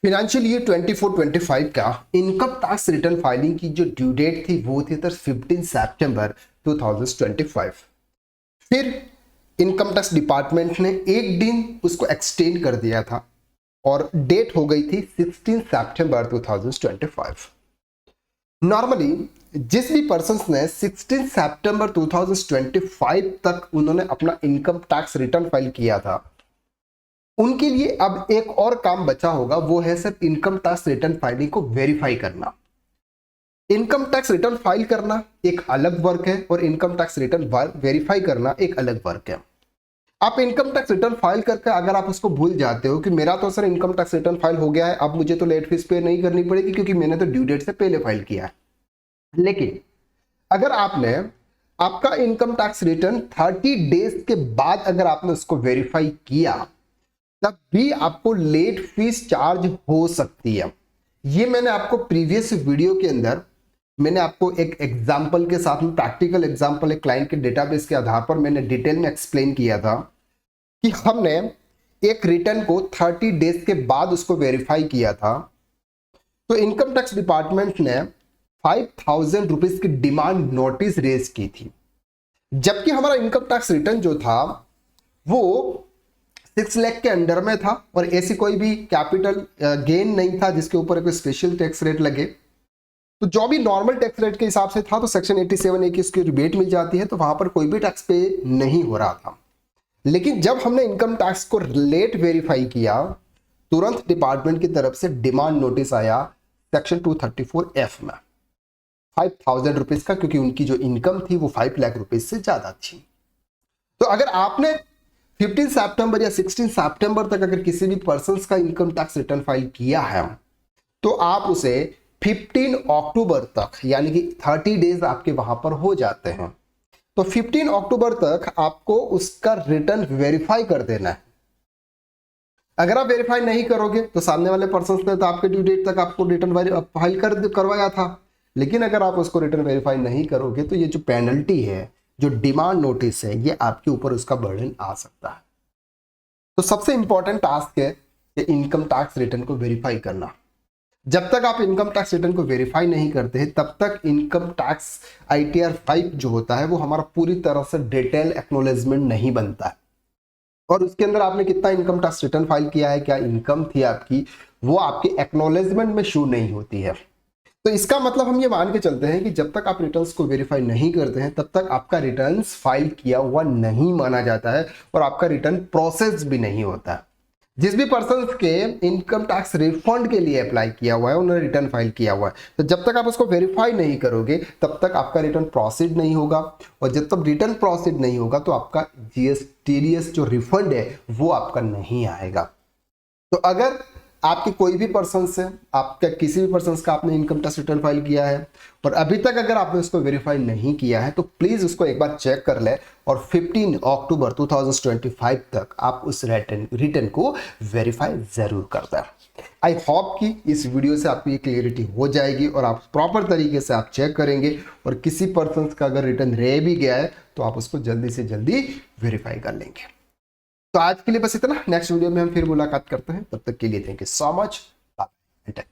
Financial year 24-25 का income tax return filing की जो ड्यू डेट थी वो थी 15 सितंबर 2025। फिर इनकम टैक्स डिपार्टमेंट ने एक दिन उसको एक्सटेंड कर दिया था और डेट हो गई थी 16 सितंबर 2025। नॉर्मली जिस भी पर्सन ने 16 सितंबर 2025 तक उन्होंने अपना इनकम टैक्स रिटर्न फाइल किया था, उनके लिए अब एक और काम बचा होगा, वो है सिर्फ इनकम टैक्स रिटर्न फाइलिंग को वेरीफाई करना। इनकम टैक्स रिटर्न फाइल करना एक अलग वर्क है और इनकम टैक्स रिटर्न वेरीफाई करना एक अलग वर्क है। आप इनकम टैक्स रिटर्न फाइल करके अगर आप उसको भूल जाते हो कि मेरा तो sir income tax return file हो गया है, अब मुझे तो लेट फीस पे नहीं करनी पड़ेगी क्योंकि मैंने तो ड्यू डेट से पहले फाइल किया है। लेकिन अगर आपने आपका इनकम टैक्स रिटर्न 30 डेज के बाद अगर आपने उसको वेरीफाई किया, तब भी आपको लेट फीस चार्ज हो सकती है। ये मैंने आपको प्रीवियस वीडियो के अंदर मैंने आपको एक एग्जांपल के साथ में, प्रैक्टिकल एग्जांपल, एक क्लाइंट के डेटाबेस के आधार पर मैंने डिटेल में एक्सप्लेन किया था कि हमने एक रिटर्न को 30 डेज के बाद उसको वेरीफाई किया था, तो इनकम टैक्स डिपार्टमेंट ने 5,000 रुपीज की डिमांड नोटिस रेज की थी। जबकि हमारा इनकम टैक्स रिटर्न जो था वो 6 लाख के अंडर में था और ऐसी कोई भी कैपिटल गेन नहीं था जिसके ऊपर कोई स्पेशल टैक्स रेट लगे। तो जो भी नॉर्मल टैक्स रेट के हिसाब से था, तो सेक्शन 87A की उसकी रिबेट मिल जाती है, तो वहां पर कोई भी टैक्स पे नहीं हो रहा था। लेकिन जब हमने इनकम टैक्स को लेट वेरीफाई किया, तुरंत डिपार्टमेंट की तरफ से डिमांड नोटिस आया सेक्शन 234F में 5,000 रुपीज का, क्योंकि उनकी जो इनकम थी वो 5 लाख रुपीज से ज्यादा थी। तो अगर आपने 15 सितंबर या 16 सितंबर तक अगर किसी भी पर्सन का इनकम टैक्स रिटर्न फाइल किया है, तो आप उसे 15 अक्टूबर तक, यानी कि 30 डेज आपके वहां पर हो जाते हैं, तो 15 अक्टूबर तक आपको उसका रिटर्न वेरीफाई कर देना है। अगर आप वेरीफाई नहीं करोगे तो सामने वाले पर्सन ने तो आपके ड्यू डेट तक आपको रिटर्न फाइल करवाया था, लेकिन अगर आप उसको रिटर्न वेरीफाई नहीं करोगे तो ये जो पेनल्टी है, जो डिमांड नोटिस है, ये आपके ऊपर उसका बर्डन आ सकता है। तो सबसे इंपॉर्टेंट टास्क है कि इनकम टैक्स रिटर्न को वेरीफाई करना। जब तक आप इनकम टैक्स रिटर्न को वेरीफाई नहीं करते हैं, तब तक इनकम टैक्स ITR 5 जो होता है वो हमारा पूरी तरह से डिटेल एक्नॉलेजमेंट नहीं बनता है। और उसके अंदर आपने कितना इनकम टैक्स रिटर्न फाइल किया है, क्या इनकम थी आपकी, वो आपके एक्नॉलेजमेंट में शो नहीं होती है। तो इसका मतलब हम ये मान के चलते हैं कि जब तक आप रिटर्न्स को वेरीफाई नहीं करते हैं, तब तक आपका रिटर्न्स फाइल किया हुआ नहीं माना जाता है और आपका रिटर्न प्रोसेस भी नहीं होता है। जिस भी पर्सन के इनकम टैक्स रिफंड के लिए अप्लाई किया हुआ है, उन्होंने रिटर्न फाइल किया हुआ है, तो जब तक आप उसको वेरीफाई नहीं करोगे तब तक आपका रिटर्न प्रोसीड नहीं होगा, और जब तक रिटर्न प्रोसीड नहीं होगा तो आपका TDS जो रिफंड है वो आपका नहीं आएगा। तो अगर आपके कोई भी पर्सन से, आपका किसी भी पर्सन का आपने इनकम टैक्स रिटर्न फाइल किया है और अभी तक अगर आपने उसको वेरीफाई नहीं किया है, तो प्लीज उसको एक बार चेक कर ले और 15 अक्टूबर 2025 तक आप उस रिटर्न को वेरीफाई जरूर कर दें। आई होप कि इस वीडियो से आपको ये क्लियरिटी हो जाएगी और आप प्रॉपर तरीके से आप चेक करेंगे, और किसी पर्सन का अगर रिटर्न रह भी गया है तो आप उसको जल्दी से जल्दी वेरीफाई कर लेंगे। तो आज के लिए बस इतना। नेक्स्ट वीडियो में हम फिर मुलाकात करते हैं, तब तक के लिए thank you so much. Bye.